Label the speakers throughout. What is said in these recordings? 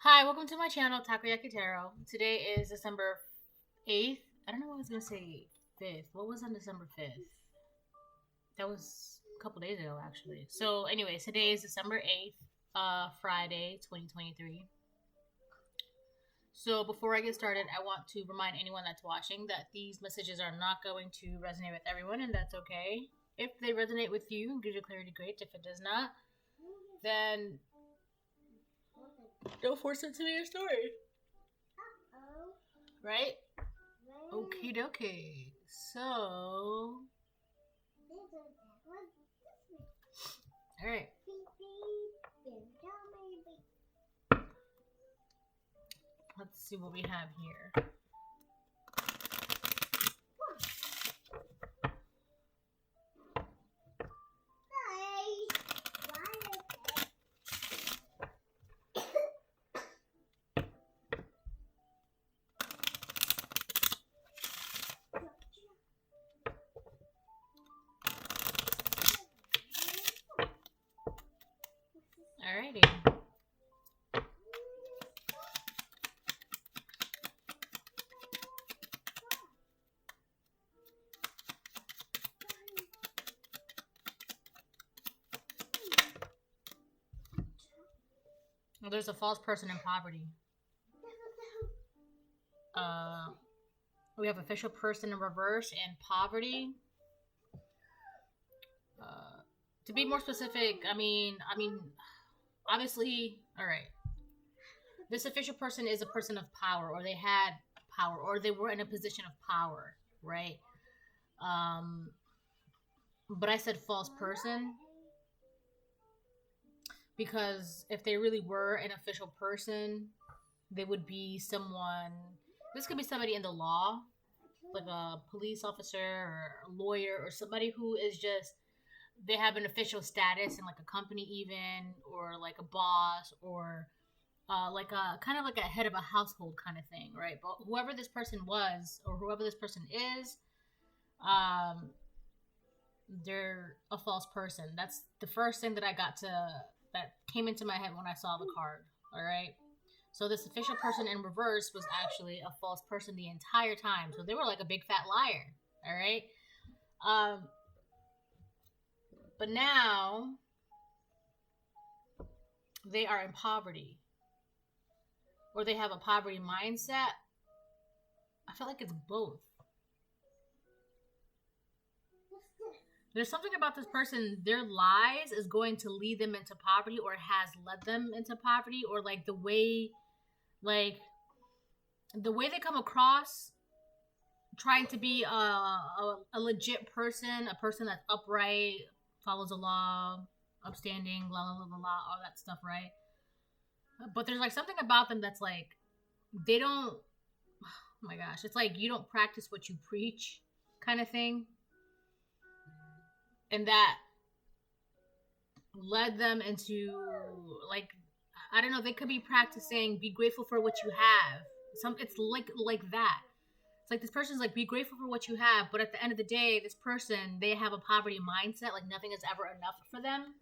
Speaker 1: Hi, welcome to my channel, Takoyaki Tarot. Today is December 8th. I don't know what I was going to say 5th. What was on December 5th? That was a couple days ago, actually. So, anyways, today is December 8th, Friday, 2023. So, before I get started, I want to remind anyone that's watching that these messages are not going to resonate with everyone, and that's okay. If they resonate with you and gives you clarity, great. If it does not, then don't force it to be your story. Right? Okie dokie. So. Alright. Let's see what we have here. Alrighty. Well, there's a false person in poverty. We have official person in reverse and poverty. To be more specific, I mean, obviously, all right. This official person is a person of power, or they had power, or they were in a position of power, right? But I said false person because if they really were an official person, they would be someone. This could be somebody in the law, like a police officer or a lawyer, or somebody who is just, they have an official status in like a company even, or like a boss, or like a kind of like a head of a household kind of thing, right? But whoever this person was, or whoever this person is, they're a false person. That's the first thing that that came into my head when I saw the card. All right. So this official person in reverse was actually a false person the entire time. So they were like a big fat liar. All right. But now they are in poverty, or they have a poverty mindset. I feel like it's both. There's something about this person, their lies is going to lead them into poverty, or has led them into poverty, or like the way they come across trying to be a legit person, a person that's upright, follows the law, upstanding, blah, blah, blah, blah, all that stuff, right? But there's like something about them that's like, they don't, oh my gosh, it's like you don't practice what you preach kind of thing. And that led them into, like, I don't know, they could be practicing, be grateful for what you have. It's like that. It's like this person's like, be grateful for what you have, but at the end of the day, this person, they have a poverty mindset, like nothing is ever enough for them.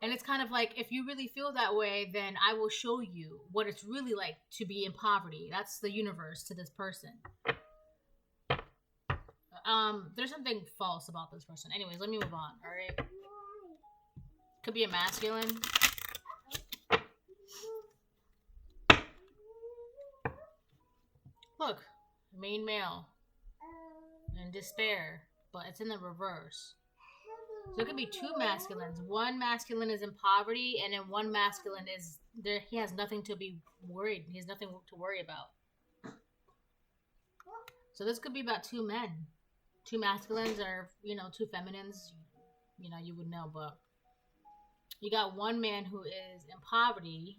Speaker 1: And it's kind of like, if you really feel that way, then I will show you what it's really like to be in poverty. That's the universe to this person. There's something false about this person. Anyways, let me move on, alright? Could be a masculine. Look, main male. In despair, but it's in the reverse. So it could be two masculines. One masculine is in poverty, and then one masculine is there. He has nothing to be worried. He has nothing to worry about. So this could be about two men. Two masculines, or, two feminines. You would know, but you got one man who is in poverty,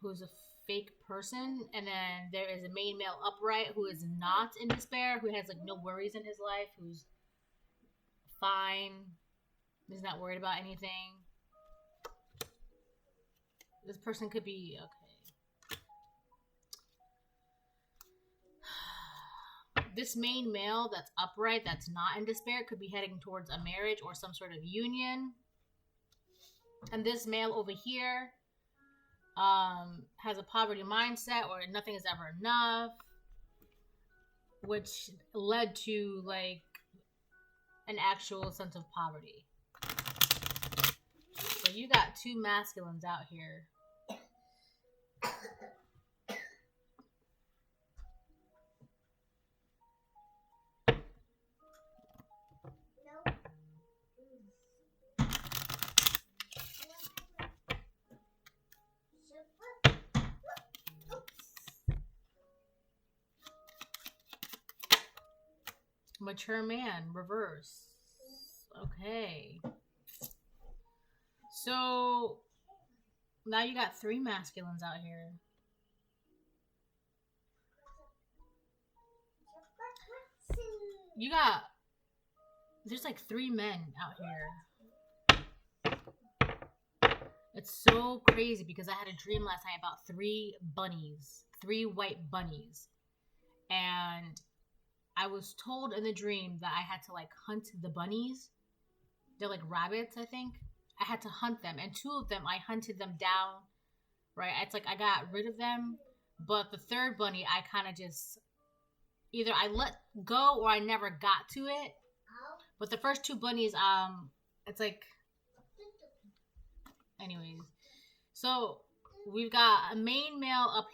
Speaker 1: who's a fake person, and then there is a main male upright who is not in despair, who has like no worries in his life, who's fine, is not worried about anything. This person could be okay. This main male that's upright, that's not in despair, could be heading towards a marriage or some sort of union. And this male over here has a poverty mindset, or nothing is ever enough, which led to like an actual sense of poverty. So you got two masculines out here. Mature man, reverse. Okay. So now you got three masculines out here. There's like three men out here. It's so crazy because I had a dream last night about three bunnies, three white bunnies. And I was told in the dream that I had to like hunt the bunnies. They're like rabbits, I think. I had to hunt them, and two of them, I hunted them down, right? It's like I got rid of them, but the third bunny, I kind of just, either I let go or I never got to it. But the first two bunnies, it's like, anyways. So we've got a main male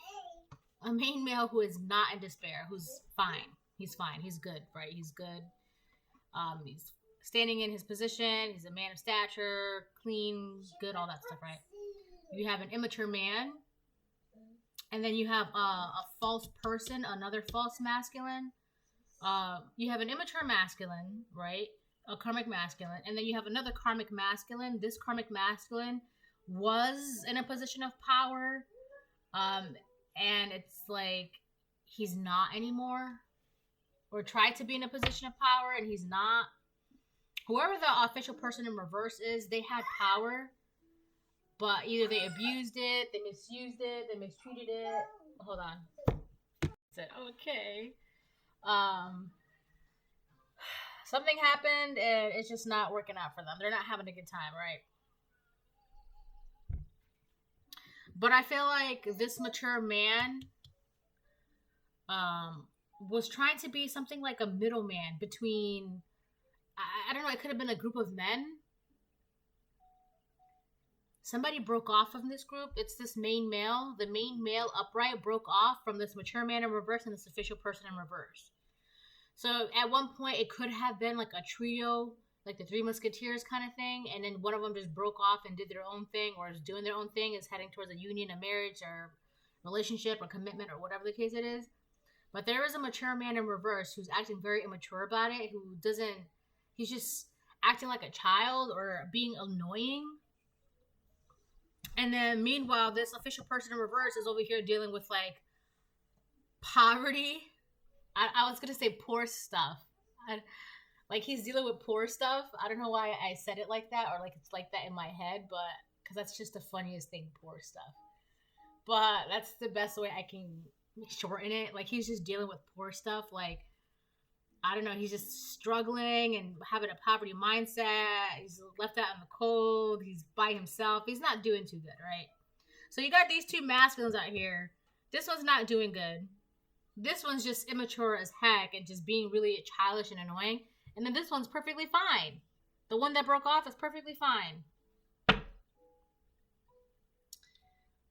Speaker 1: who is not in despair, who's fine. He's fine. He's good, right? He's good. He's standing in his position. He's a man of stature, clean, good, all that stuff, right? You have an immature man. And then you have a false person, another false masculine. You have an immature masculine, right? A karmic masculine. And then you have another karmic masculine. This karmic masculine was in a position of power. And it's like he's not anymore. Or tried to be in a position of power and he's not. Whoever the official person in reverse is, they had power, but either they abused it, they misused it, they mistreated it. Hold on. I said, okay. Something happened and it's just not working out for them. They're not having a good time, right? But I feel like this mature man was trying to be something like a middleman between, I don't know, it could have been a group of men. Somebody broke off from this group. It's this main male. The main male upright broke off from this mature man in reverse and this official person in reverse. So at one point, it could have been like a trio, like the Three Musketeers kind of thing. And then one of them just broke off and did their own thing, or is doing their own thing, is heading towards a union, a marriage, or relationship, or commitment, or whatever the case it is. But there is a mature man in reverse who's acting very immature about it, he's just acting like a child or being annoying. And then meanwhile, this official person in reverse is over here dealing with like poverty. I was going to say poor stuff. Like he's dealing with poor stuff. I don't know why I said it like that, or like it's like that in my head, but because that's just the funniest thing, poor stuff. But that's the best way I can shorten it. Like he's just dealing with poor stuff. Like, I don't know, he's just struggling and having a poverty mindset. He's left out in the cold. He's by himself. He's not doing too good, right? So you got these two masculines out here. This one's not doing good. This one's just immature as heck and just being really childish and annoying. And then this one's perfectly fine. The one that broke off is perfectly fine.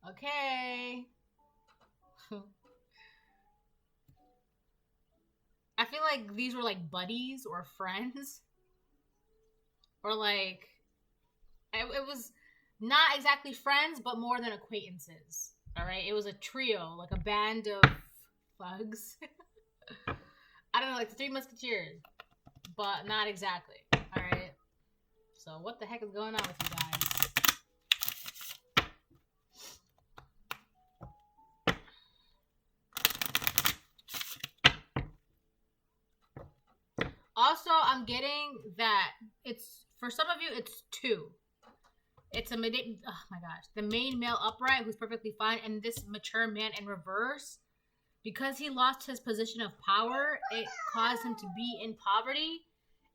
Speaker 1: Okay. I feel like these were like buddies or friends. Or like, it was not exactly friends, but more than acquaintances. All right? It was a trio, like a band of thugs. I don't know, like the Three Musketeers. But not exactly. All right? So what the heck is going on with you guys? Also, I'm getting that it's, for some of you, it's two. It's oh my gosh, the main male upright who's perfectly fine, and this mature man in reverse, because he lost his position of power, it caused him to be in poverty,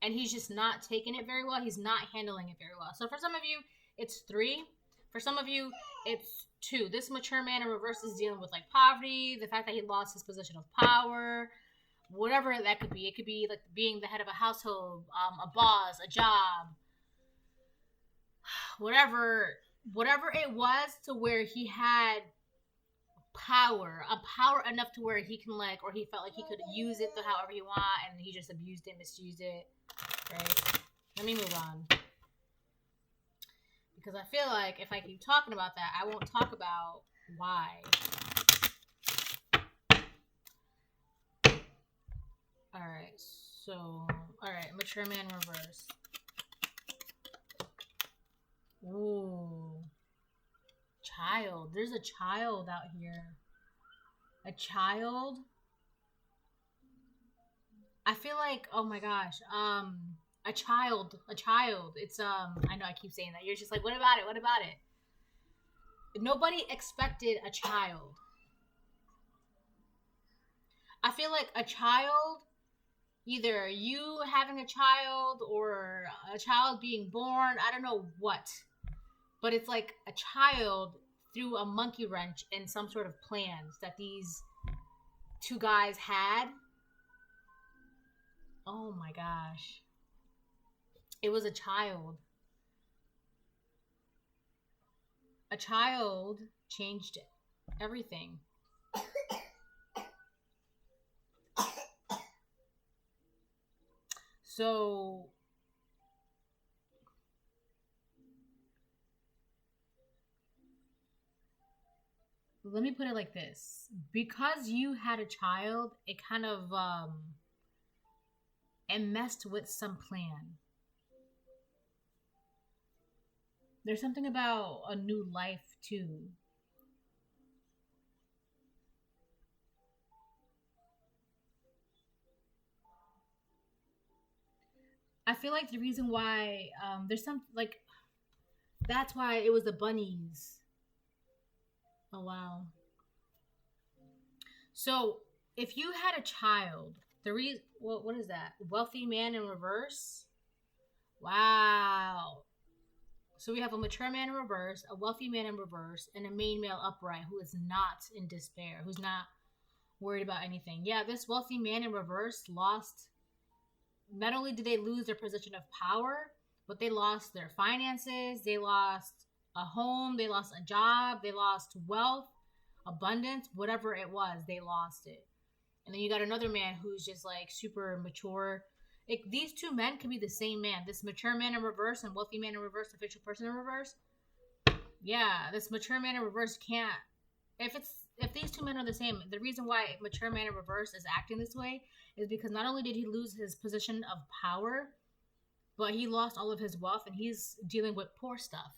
Speaker 1: and he's just not taking it very well. He's not handling it very well. So for some of you, it's 3. For some of you, it's 2. This mature man in reverse is dealing with like poverty, the fact that he lost his position of power, whatever that could be. It could be like being the head of a household, a boss, a job, whatever it was, to where he had power enough to where he can like, or he felt like he could use it to however he want, and he just abused it, misused it, right? Let me move on, because I feel like if I keep talking about that, I won't talk about why. Alright, so, alright, mature man reverse. Ooh. Child. There's a child out here. A child? I feel like, oh my gosh, a child. It's, I know I keep saying that. You're just like, what about it? What about it? Nobody expected a child. I feel like a child, either you having a child or a child being born, I don't know what. But it's like a child threw a monkey wrench in some sort of plans that these 2 guys had. Oh my gosh. It was a child. A child changed everything. So let me put it like this. Because you had a child, it kind of it messed with some plan. There's something about a new life too. I feel like the reason why there's some like, that's why it was the bunnies. Oh wow. So if you had a child, the reason, what is that? Wealthy man in reverse. Wow. So we have a mature man in reverse, a wealthy man in reverse, and a main male upright who is not in despair, who's not worried about anything. Yeah, this wealthy man in reverse lost. Not only did they lose their position of power, but they lost their finances, they lost a home, they lost a job, they lost wealth, abundance, whatever it was, they lost it. And then you got another man who's just like super mature. These 2 men could be the same man. This mature man in reverse and wealthy man in reverse, official person in reverse. Yeah, this mature man in reverse can't. If these 2 men are the same, the reason why mature man in reverse is acting this way is because not only did he lose his position of power, but he lost all of his wealth, and he's dealing with poor stuff,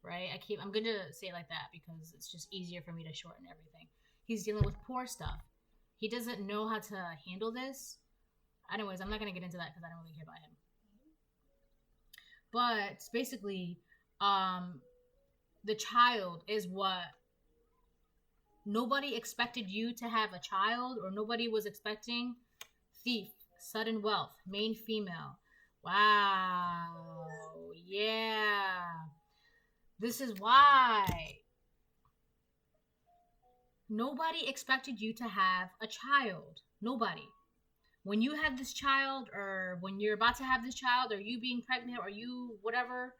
Speaker 1: right? I'm going to say it like that because it's just easier for me to shorten everything. He's dealing with poor stuff. He doesn't know how to handle this. Anyways, I'm not going to get into that because I don't really care about him. But basically, the child is what nobody expected you to have a child, or nobody was expecting. Thief, sudden wealth, main female. Wow. Yeah. This is why nobody expected you to have a child. Nobody. When you have this child, or when you're about to have this child, or you being pregnant, or you whatever,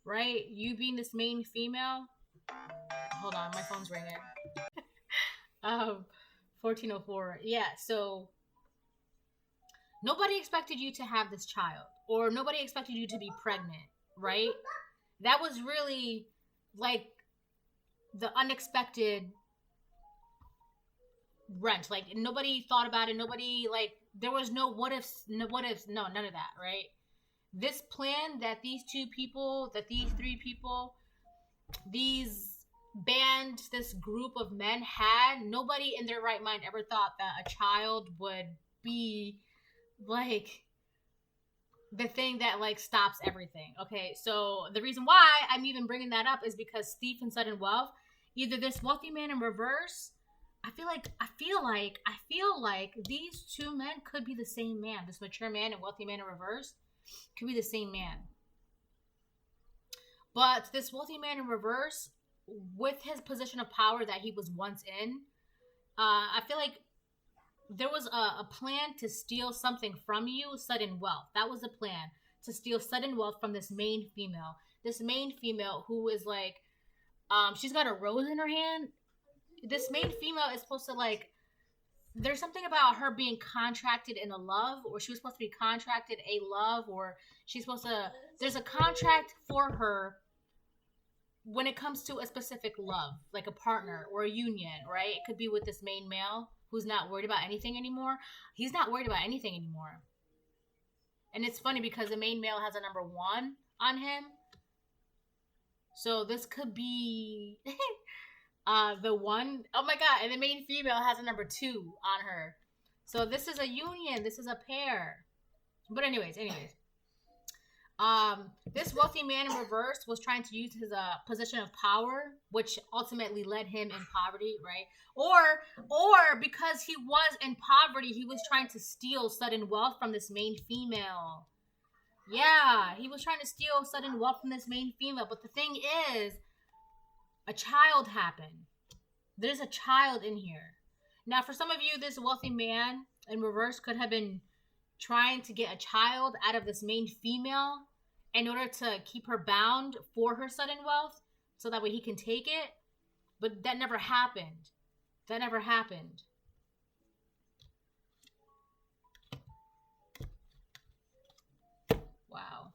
Speaker 1: right? You being this main female. Hold on, my phone's ringing. 1404. Yeah, so nobody expected you to have this child, or nobody expected you to be pregnant, right? That was really like the unexpected wrench. Like, nobody thought about it. Nobody, like, there was no what ifs, no, none of that, right? This plan that these 2 people, that these 3 people, this group of men had, nobody in their right mind ever thought that a child would be like the thing that like stops everything. Okay, so the reason why I'm even bringing that up is because thief and sudden wealth, either this wealthy man in reverse, I feel like these 2 men could be the same man. This mature man and wealthy man in reverse could be the same man. But this wealthy man in reverse, with his position of power that he was once in, I feel like there was a plan to steal something from you, sudden wealth. That was the plan, to steal sudden wealth from this main female. This main female who is like, she's got a rose in her hand. This main female is supposed to like, there's something about her being contracted in a love, or she was supposed to be contracted a love, or she's supposed to, there's a contract for her when it comes to a specific love, like a partner or a union, right? It could be with this main male who's not worried about anything anymore. He's not worried about anything anymore. And it's funny because the main male has a number 1 on him. So this could be the one, oh my god, and the main female has a number 2 on her. So this is a union, this is a pair. But anyways, this wealthy man in reverse was trying to use his position of power, which ultimately led him in poverty, right? Or because he was in poverty, he was trying to steal sudden wealth from this main female. Yeah, he was trying to steal sudden wealth from this main female. But the thing is, a child happened. There's a child in here. Now, for some of you, this wealthy man in reverse could have been trying to get a child out of this main female in order to keep her bound for her sudden wealth, so that way he can take it. But that never happened. That never happened. Wow.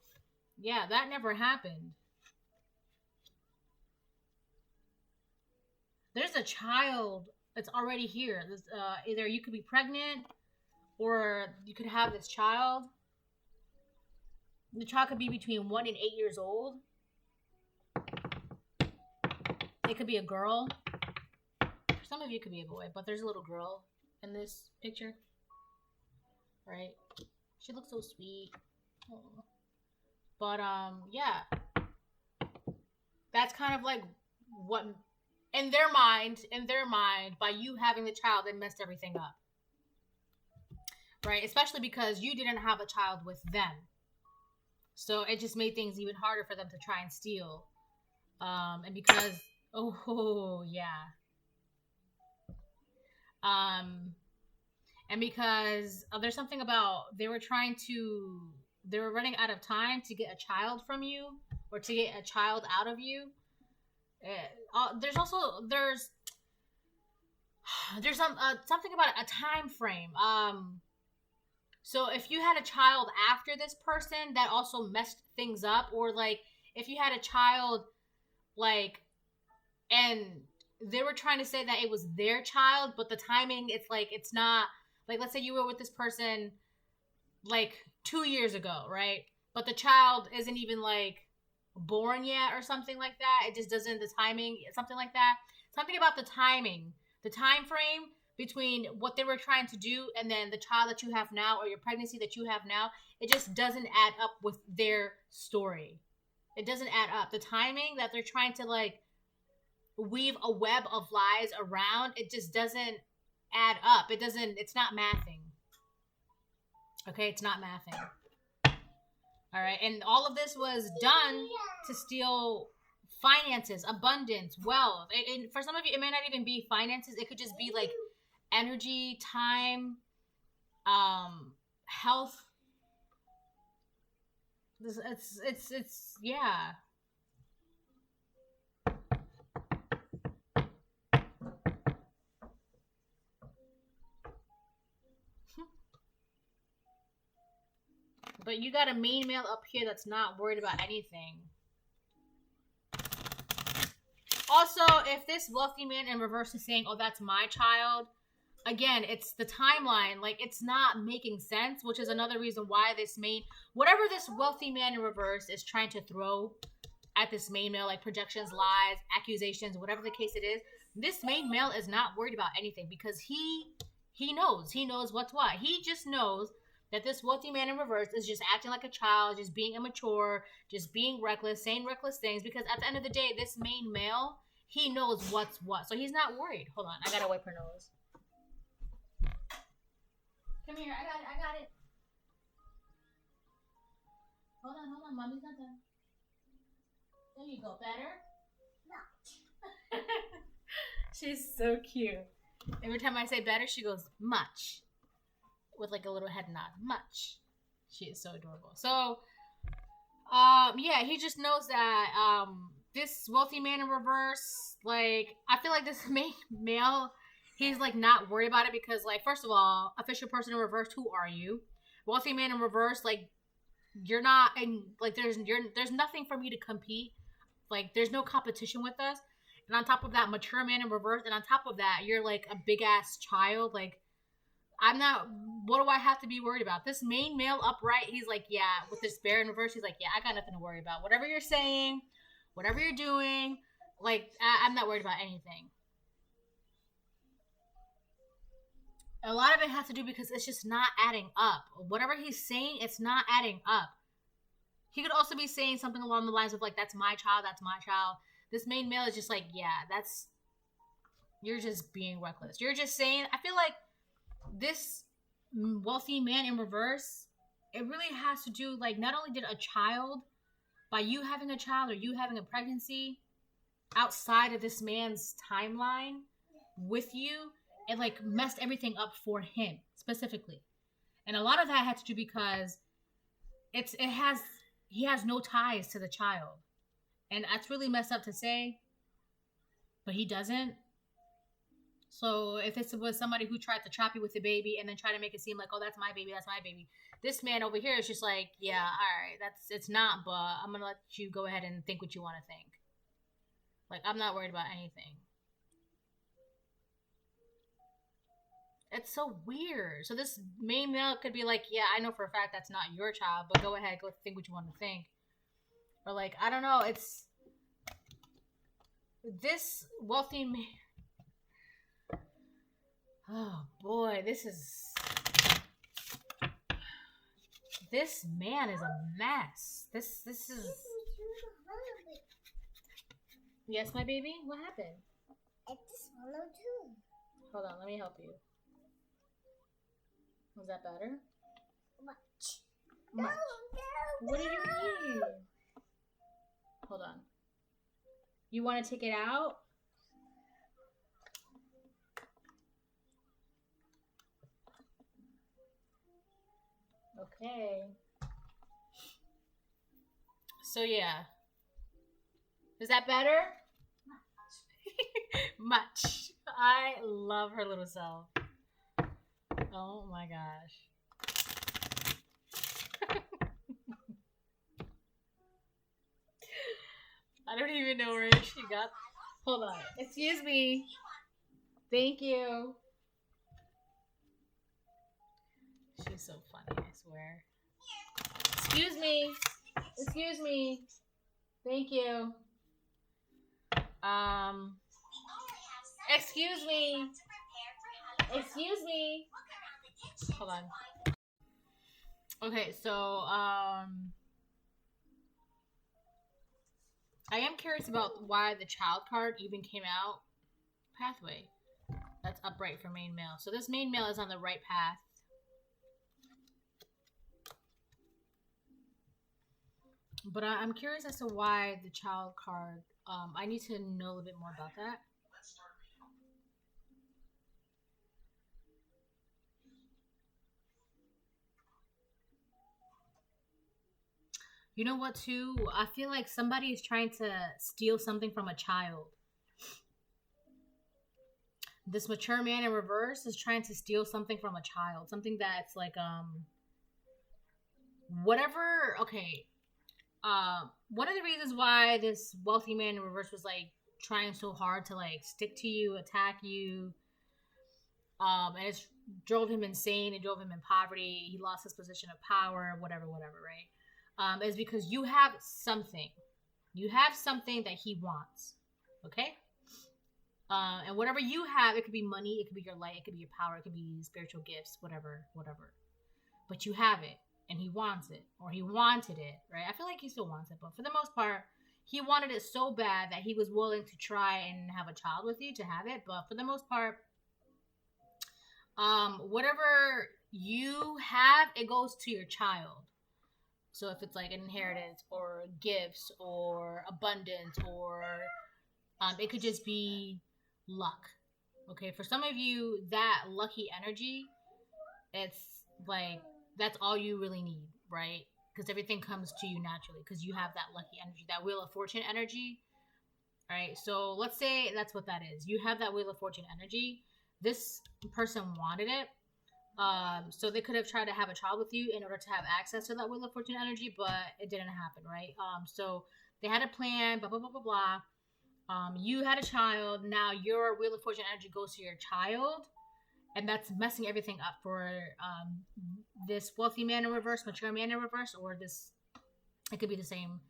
Speaker 1: Yeah, that never happened. There's a child that's already here. Either you could be pregnant, or you could have this child. The child could be between 1 and 8 years old. It could be a girl. For some of you, it could be a boy, but there's a little girl in this picture. Right? She looks so sweet. Aww. But, yeah. That's kind of like what, in their mind, by you having the child, it messed everything up. Right? Especially because you didn't have a child with them. So it just made things even harder for them to try and steal. And because, oh, yeah. And because there's something about, they were running out of time to get a child from you, or to get a child out of you. There's something about a time frame. So if you had a child after this person, that also messed things up. Or like, if you had a child, like, and they were trying to say that it was their child, but the timing, it's like, it's not, like, let's say you were with this person like 2 years ago, right? But the child isn't even like born yet or something like that. It just doesn't, the timing, something like that. Something about the timing, the time frame between what they were trying to do and then the child that you have now, or your pregnancy that you have now, it just doesn't add up with their story. It doesn't add up. The timing that they're trying to like weave a web of lies around, it just doesn't add up. It's not mathing. Okay, it's not mathing. All right, and all of this was done to steal finances, abundance, wealth. And for some of you, it may not even be finances. It could just be like energy, time, health. It's yeah. But you got a main male up here that's not worried about anything. Also, if this wealthy man in reverse is saying, oh, that's my child, again, it's the timeline. Like, it's not making sense, which is another reason why whatever this wealthy man in reverse is trying to throw at this main male, like projections, lies, accusations, whatever the case it is, this main male is not worried about anything, because he knows what's what. He just knows that this wealthy man in reverse is just acting like a child, just being immature, just being reckless, saying reckless things, because at the end of the day, this main male, he knows what's what. So he's not worried. Hold on, I gotta wipe her nose. Come here, I got it. Hold on, mommy's not done. There you go. Better? No. She's so cute. Every time I say better, she goes, much. With like a little head nod. Much. She is so adorable. So, yeah, he just knows that, this wealthy man in reverse, like, I feel like this male, he's, like, not worried about it because, like, first of all, official person in reverse, who are you? Wealthy man in reverse, like, you're not, and, like, there's nothing for me to compete. Like, there's no competition with us. And on top of that, mature man in reverse, and on top of that, you're, like, a big-ass child, like, I'm not, what do I have to be worried about? This main male upright, he's like, yeah, with this bear in reverse, he's like, yeah, I got nothing to worry about. Whatever you're saying, whatever you're doing, like, I'm not worried about anything. A lot of it has to do because it's just not adding up. Whatever he's saying, it's not adding up. He could also be saying something along the lines of, like, that's my child, that's my child. This main male is just like, yeah, that's, you're just being reckless. You're just saying, I feel like this wealthy man in reverse, it really has to do, like, not only did a child, by you having a child or you having a pregnancy outside of this man's timeline with you, it, like, messed everything up for him specifically. And a lot of that had to do because he has no ties to the child. And that's really messed up to say, but he doesn't. So if this was somebody who tried to trap you with the baby and then try to make it seem like, oh, that's my baby, that's my baby. This man over here is just like, yeah, all right, it's not, but I'm going to let you go ahead and think what you want to think. Like, I'm not worried about anything. It's so weird. So this main male could be like, yeah, I know for a fact that's not your child, but go ahead, go think what you want to think. Or like, I don't know, it's this wealthy man. Oh boy, this man is a mess. This is. Yes, my baby? What happened?
Speaker 2: I just swallowed too.
Speaker 1: Hold on, let me help you. Was that better?
Speaker 2: Much.
Speaker 1: Much.
Speaker 2: No.
Speaker 1: What did you eat? Hold on. You want to take it out? Okay. So yeah. Is that better? Much. I love her little self. Oh my gosh. I don't even know where she got. Hold on. Excuse me. Thank you. She's so funny, I swear. Excuse me. Excuse me. Thank you. Excuse me. Excuse me. Hold on. Okay, so, I am curious about why the child card even came out. Pathway. That's upright for main male. So this main male is on the right path. But I'm curious as to why the child card, I need to know a little bit more about that. You know what, too? I feel like somebody is trying to steal something from a child. This mature man in reverse is trying to steal something from a child. Something that's like, whatever, okay. One of the reasons why this wealthy man in reverse was, like, trying so hard to, like, stick to you, attack you, and it drove him insane, it drove him in poverty, he lost his position of power, whatever, right? Is because you have something. You have something that he wants. Okay? And whatever you have, it could be money, it could be your light, it could be your power, it could be spiritual gifts, whatever. But you have it, and he wants it, or he wanted it, right? I feel like he still wants it, but for the most part, he wanted it so bad that he was willing to try and have a child with you to have it, but for the most part, whatever you have, it goes to your child. So if it's like an inheritance or gifts or abundance or it could just be luck. Okay, for some of you, that lucky energy, it's like that's all you really need, right? Because everything comes to you naturally because you have that lucky energy, that Wheel of Fortune energy. All right, so let's say that's what that is. You have that Wheel of Fortune energy. This person wanted it. So they could have tried to have a child with you in order to have access to that Wheel of Fortune energy, but it didn't happen, right? So they had a plan, blah, blah, blah, blah, blah. You had a child. Now your Wheel of Fortune energy goes to your child, and that's messing everything up for this wealthy man in reverse, mature man in reverse, or this. It could be the same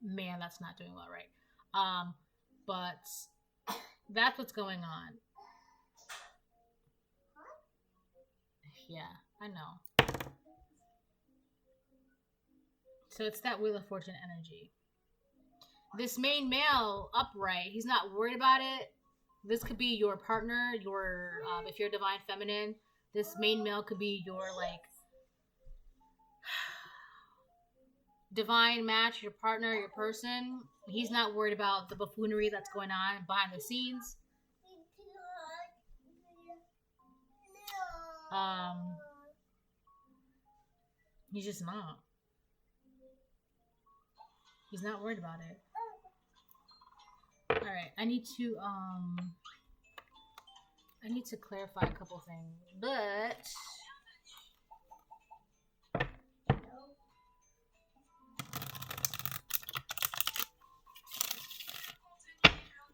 Speaker 1: man that's not doing well, right? But that's what's going on. Yeah, I know. So it's that Wheel of Fortune energy. This main male upright, he's not worried about it. This could be your partner, your if you're divine feminine, this main male could be your like divine match, your partner, your person. He's not worried about the buffoonery that's going on behind the scenes. He's just not. He's not worried about it. All right, I need to clarify a couple things, but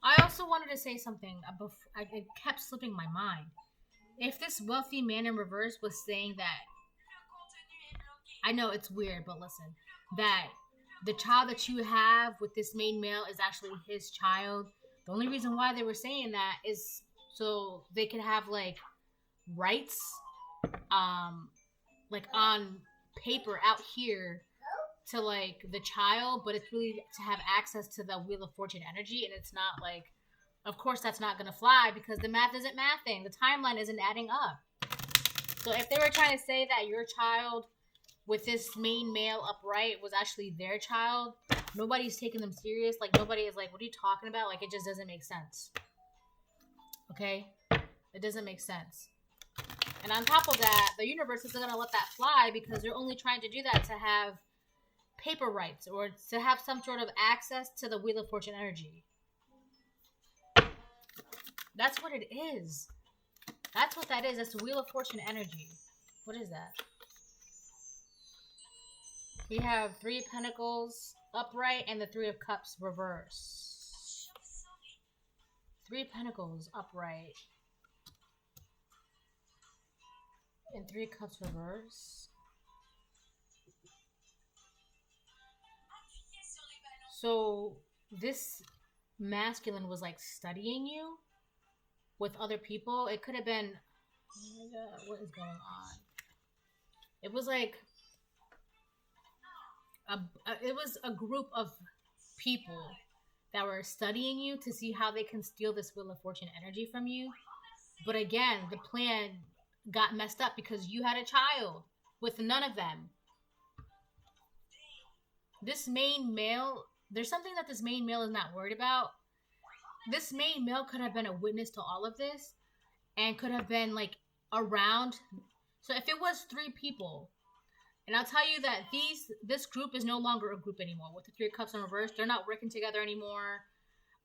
Speaker 1: I also wanted to say something. It kept slipping my mind. If this wealthy man in reverse was saying that, I know it's weird, but listen, that the child that you have with this main male is actually his child. The only reason why they were saying that is so they could have like rights, like on paper out here to like the child, but it's really to have access to the Wheel of Fortune energy, and it's not like, of course that's not gonna fly because the math isn't mathing, the timeline isn't adding up. So if they were trying to say that your child with this main male upright was actually their child, nobody's taking them serious. Like nobody is like, what are you talking about? Like it just doesn't make sense. Okay, it doesn't make sense. And on top of that, the universe isn't gonna let that fly because they're only trying to do that to have paper rights or to have some sort of access to the Wheel of Fortune energy. That's what it is. That's what that is. That's the Wheel of Fortune energy. What is that? We have 3 of Pentacles upright and the 3 of Cups reverse. 3 of Pentacles upright and 3 of Cups reverse. So this masculine was like studying you with other people. It could have been, oh my god, what is going on? It was like it was a group of people that were studying you to see how they can steal this Wheel of Fortune energy from you. But again, the plan got messed up because you had a child with none of them. This main male, there's something that this main male is not worried about. This main male could have been a witness to all of this and could have been like around. So if it was 3 people, and I'll tell you that this group is no longer a group anymore. With the 3 of Cups in reverse, they're not working together anymore.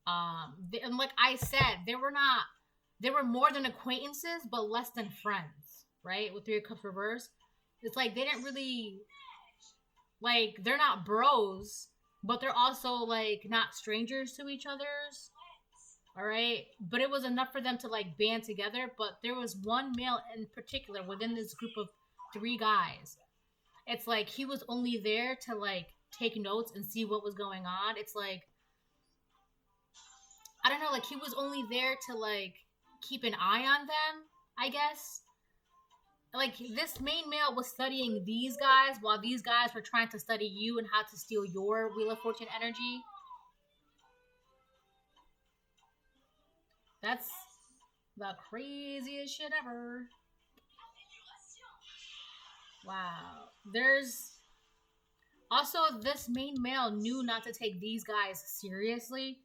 Speaker 1: And like I said, they were more than acquaintances, but less than friends, right? With 3 of Cups reverse, it's like they didn't really, like, they're not bros, but they're also like not strangers to each other's. All right, but it was enough for them to like band together. But there was one male in particular within this group of 3 guys. It's like he was only there to like take notes and see what was going on. It's like, I don't know, like he was only there to like keep an eye on them, I guess. Like this main male was studying these guys while these guys were trying to study you and how to steal your Wheel of Fortune energy. That's the craziest shit ever. Wow. Also, this main male knew not to take these guys seriously.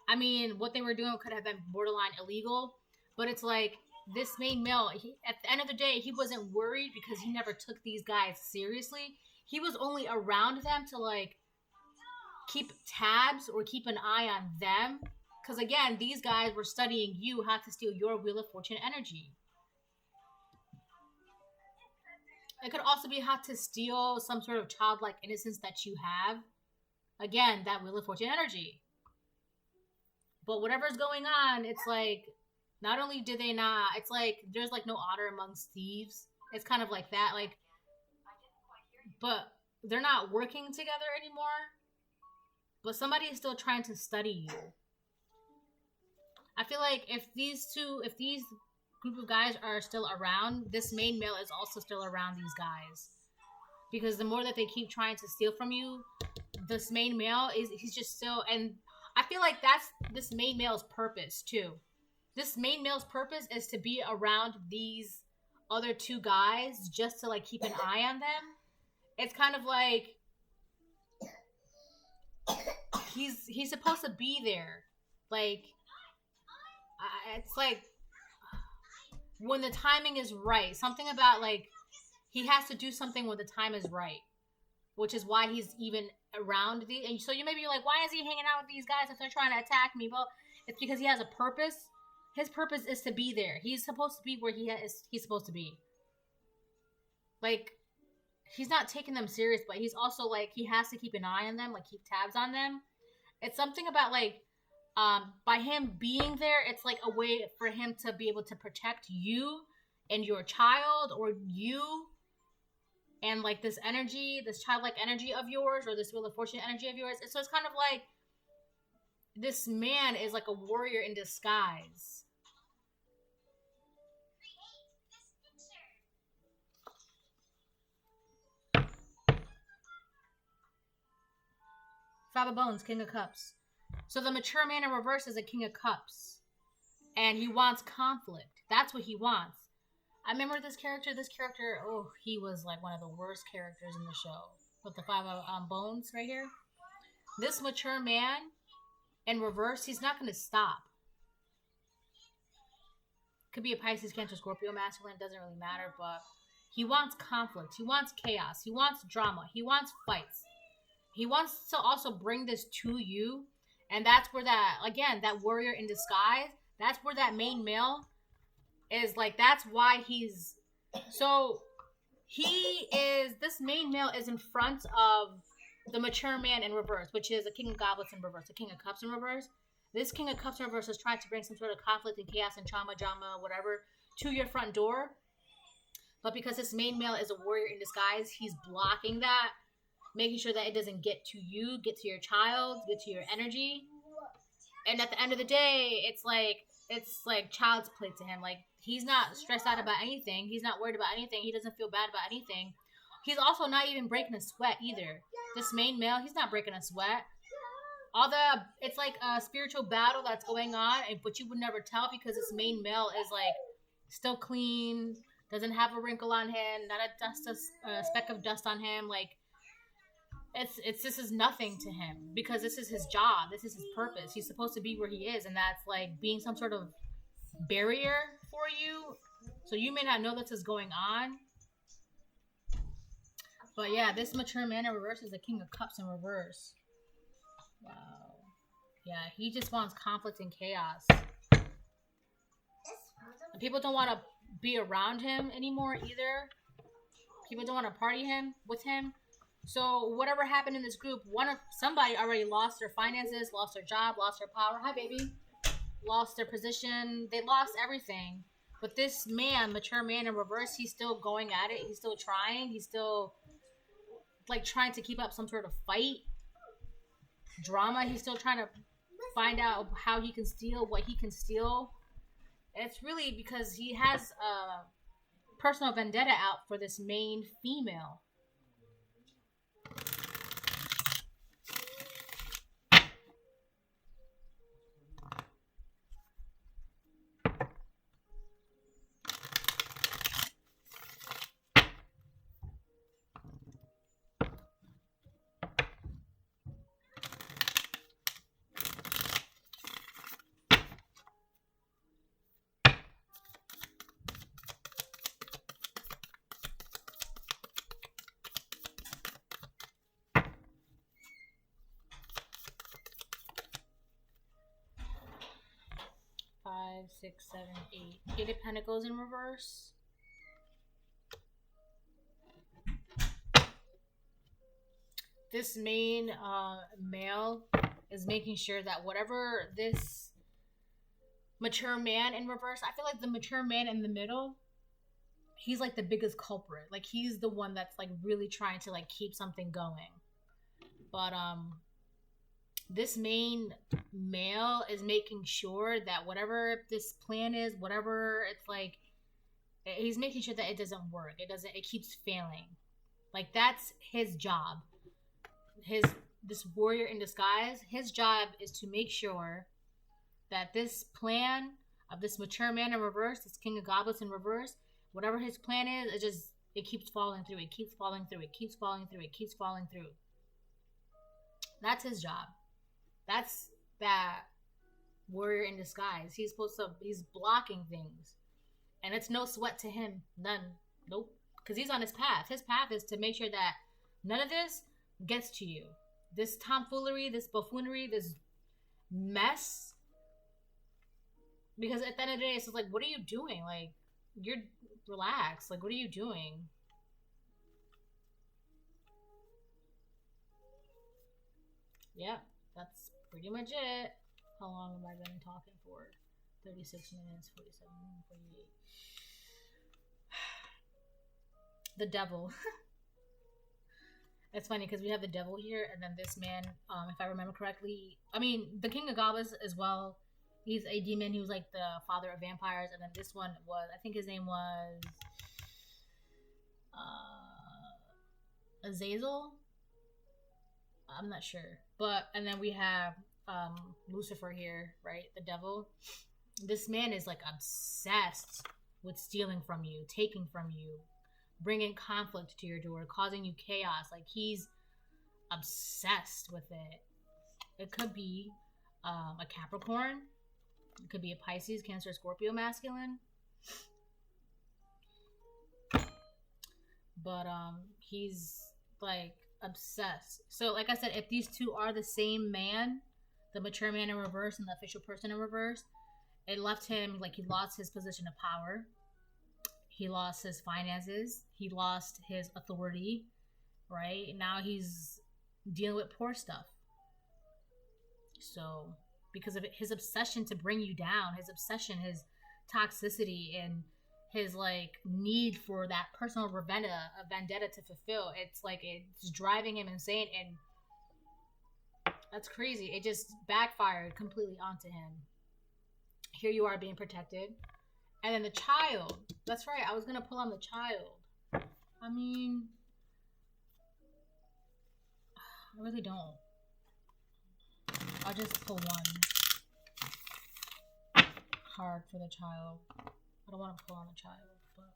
Speaker 1: I mean, what they were doing could have been borderline illegal, but it's like this main male, at the end of the day, he wasn't worried because he never took these guys seriously. He was only around them to like keep tabs or keep an eye on them. Because again, these guys were studying you how to steal your Wheel of Fortune energy. It could also be how to steal some sort of childlike innocence that you have. Again, that Wheel of Fortune energy. But whatever's going on, it's like, not only did they not, it's like, there's like no honor amongst thieves. It's kind of like that. Like, but they're not working together anymore. But somebody is still trying to study you. I feel like if these group of guys are still around, this main male is also still around these guys. Because the more that they keep trying to steal from you, this main male he's just still, and I feel like that's this main male's purpose too. This main male's purpose is to be around these other two guys just to like keep an eye on them. It's kind of like he's supposed to be there. Like it's like when the timing is right. Something about like he has to do something when the time is right, which is why he's even around these. And so you may be like, why is he hanging out with these guys if they're trying to attack me? Well, it's because he has a purpose. His purpose is to be there. He's supposed to be where he's supposed to be. Like, he's not taking them serious, but he's also like, he has to keep an eye on them, like keep tabs on them. It's something about like, by him being there, it's like a way for him to be able to protect you and your child, or you and like this energy, this childlike energy of yours, or this Wheel of Fortune energy of yours. And so it's kind of like this man is like a warrior in disguise. Five of Bones, King of Cups. So the mature man in reverse is a King of Cups. And he wants conflict. That's what he wants. I remember this character, oh, he was like one of the worst characters in the show. With the Five of Bones right here. This mature man in reverse, he's not going to stop. Could be a Pisces, Cancer, Scorpio, Masculine, doesn't really matter, but he wants conflict. He wants chaos. He wants drama. He wants fights. He wants to also bring this to you. And that's where that, again, that warrior in disguise, that's where that main male is like, that's why he's, so this main male is in front of the mature man in reverse, which is a King of Goblets in reverse, a King of Cups in reverse. This King of Cups in reverse is trying to bring some sort of conflict and chaos and trauma, drama, whatever, to your front door. But because this main male is a warrior in disguise, he's blocking that, making sure that it doesn't get to you, get to your child, get to your energy. And at the end of the day, it's like child's play to him. Like, he's not stressed out about anything. He's not worried about anything. He doesn't feel bad about anything. He's also not even breaking a sweat either. This main male, he's not breaking a sweat. It's like a spiritual battle that's going on, but you would never tell because this main male is like still clean, doesn't have a wrinkle on him, not a speck of dust on him. Like, this is nothing to him because this is his job. This is his purpose. He's supposed to be where he is, and that's like being some sort of barrier for you. So you may not know this is going on. But yeah, this mature man in reverse is the King of Cups in reverse. Wow. Yeah, he just wants conflict and chaos. And people don't want to be around him anymore either. People don't want to party with him. So whatever happened in this group, somebody already lost their finances, lost their job, lost their power. Hi, baby. Lost their position. They lost everything. But this man, mature man in reverse, he's still going at it. He's still trying. He's still like trying to keep up some sort of fight. Drama. He's still trying to find out how he can steal, what he can steal. And it's really because he has a personal vendetta out for this main female. 6, 7, 8. 8 of Pentacles in reverse. This main male is making sure that whatever this mature man in reverse, I feel like the mature man in the middle, he's like the biggest culprit. Like he's the one that's like really trying to like keep something going. But this main male is making sure that whatever this plan is, whatever it's like, he's making sure that it doesn't work. It keeps failing. Like that's his job. This warrior in disguise, his job is to make sure that this plan of this mature man in reverse, this king of goblets in reverse, whatever his plan is, it keeps falling through. It keeps falling through. It keeps falling through. It keeps falling through. That's his job. That's that warrior in disguise. He's blocking things. And it's no sweat to him. None. Nope. Because he's on his path. His path is to make sure that none of this gets to you. This tomfoolery, this buffoonery, this mess. Because at the end of the day, it's just like, what are you doing? Like, you're relaxed. Like, what are you doing? Yeah, that's pretty much it. How long have I been talking for? 36 minutes, 47, 48. The devil. It's funny because we have the devil here, and then this man, if I remember correctly, I mean, the king of goblets as well. He's a demon. He was like the father of vampires, and then this one was, I think his name was Azazel. I'm not sure, but and then we have Lucifer here, right? The devil. This man is like obsessed with stealing from you, taking from you, bringing conflict to your door, causing you chaos. Like he's obsessed with it. It could be a Capricorn. It could be a Pisces, Cancer, Scorpio masculine. But he's like obsessed. So like I said, if these two are the same man, the mature man in reverse and the official person in reverse, it left him like he lost his position of power. He lost his finances. He lost his authority, right? Now he's dealing with poor stuff. So, because of his obsession to bring you down, his obsession, his toxicity, and his like need for that personal vendetta to fulfill, it's like it's driving him insane, and that's crazy. It just backfired completely onto him. Here you are being protected. And then the child. That's right. I was going to pull on the child. I mean, I really don't. I'll just pull one card for the child. I don't want to pull on the child, but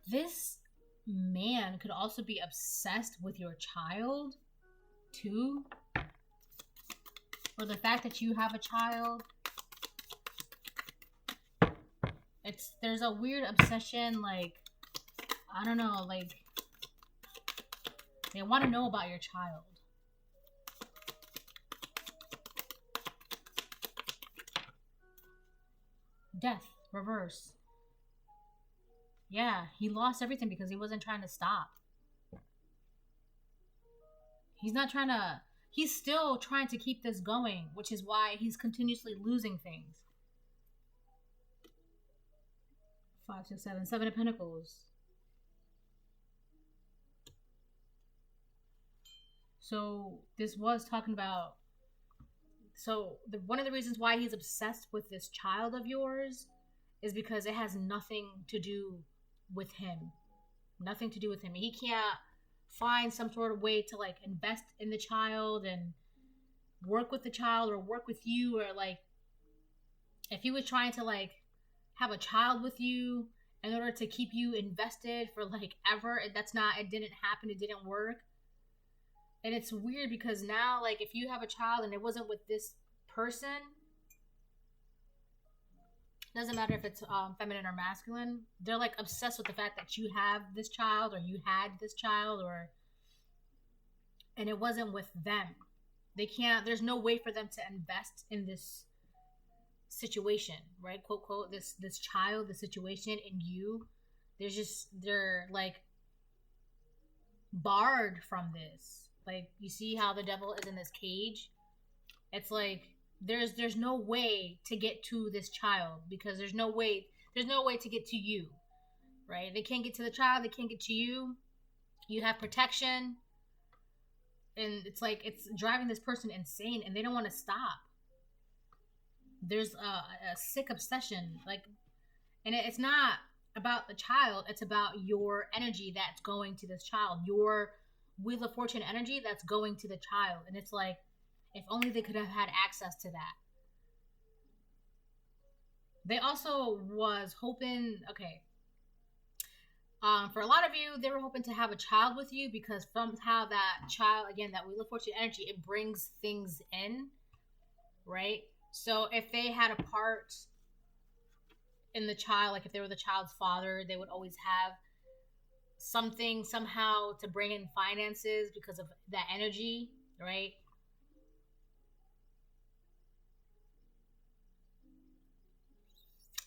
Speaker 1: this man could also be obsessed with your child too, or the fact that you have a child. There's a weird obsession, like I don't know, like they want to know about your child. Death, reverse. Yeah, he lost everything because he wasn't trying to stop. He's still trying to keep this going, which is why he's continuously losing things. 5, 6, 7, 7 of Pentacles. So this was talking about, one of the reasons why he's obsessed with this child of yours is because it has nothing to do with him. Nothing to do with him. He can't find some sort of way to like invest in the child and work with the child or work with you, or like if he was trying to like have a child with you in order to keep you invested for like ever, it didn't happen. It didn't work. And it's weird because now, like, if you have a child and it wasn't with this person, Doesn't matter if it's feminine or masculine. They're like obsessed with the fact that you have this child or you had this child, or and it wasn't with them. They can't. There's no way for them to invest in this situation, right? Quote quote. This child, the situation, in you. They're like barred from this. Like, you see how the devil is in this cage? It's like there's no way to get to this child, because there's no way to get to you, right? They can't get to the child, they can't get to you. You have protection, and it's like it's driving this person insane, and they don't want to stop. There's a sick obsession, like, and it's not about the child, it's about your energy that's going to this child, your Wheel of Fortune energy that's going to the child. And it's like, if only they could have had access to that. They also was hoping, okay, for a lot of you, they were hoping to have a child with you, because from how that child, again, that Wheel of Fortune energy, it brings things in, right? So if they had a part in the child, like if they were the child's father, they would always have something somehow to bring in finances because of that energy, right?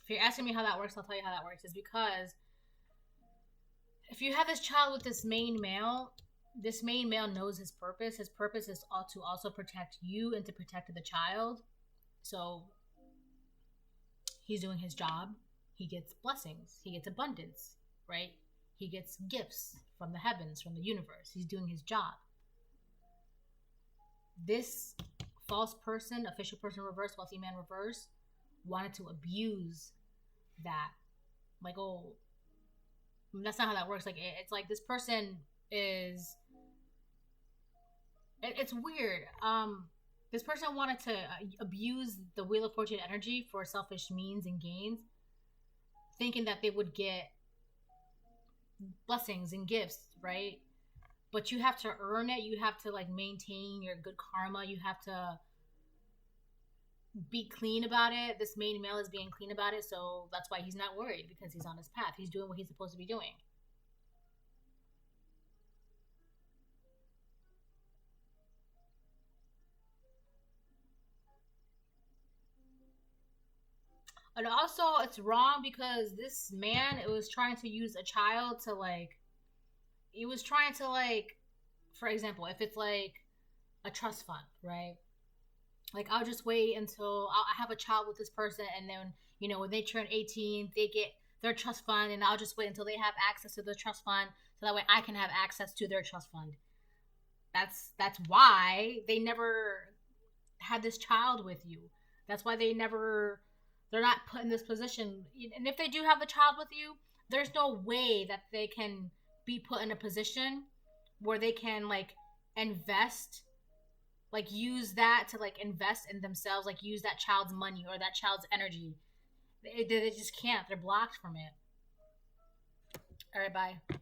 Speaker 1: If you're asking me how that works, I'll tell you how that works. Is because if you have this child with this main male knows his purpose. His purpose is to also protect you and to protect the child. So he's doing his job. He gets blessings. He gets abundance, right? He gets gifts from the heavens, from the universe. He's doing his job. This false person, official person reverse, wealthy man reverse, wanted to abuse that. Like, oh, that's not how that works. Like, it's like this person is... It's weird. This person wanted to abuse the Wheel of Fortune energy for selfish means and gains, thinking that they would get blessings and gifts, right? But you have to earn it. You have to like maintain your good karma. You have to be clean about it. This main male is being clean about it, so that's why he's not worried, because he's on his path. He's doing what he's supposed to be doing. And also, it's wrong because this man, it was trying to use a child to like, he was trying to like, for example, if it's like a trust fund, right? Like, I'll just wait until I have a child with this person, and then, you know, when they turn 18, they get their trust fund, and I'll just wait until they have access to the trust fund, so that way I can have access to their trust fund. That's why they never had this child with you. That's why they're not put in this position. And if they do have the child with you, there's no way that they can be put in a position where they can like invest, like use that to like invest in themselves, like use that child's money or that child's energy. They just can't. They're blocked from it. All right, bye.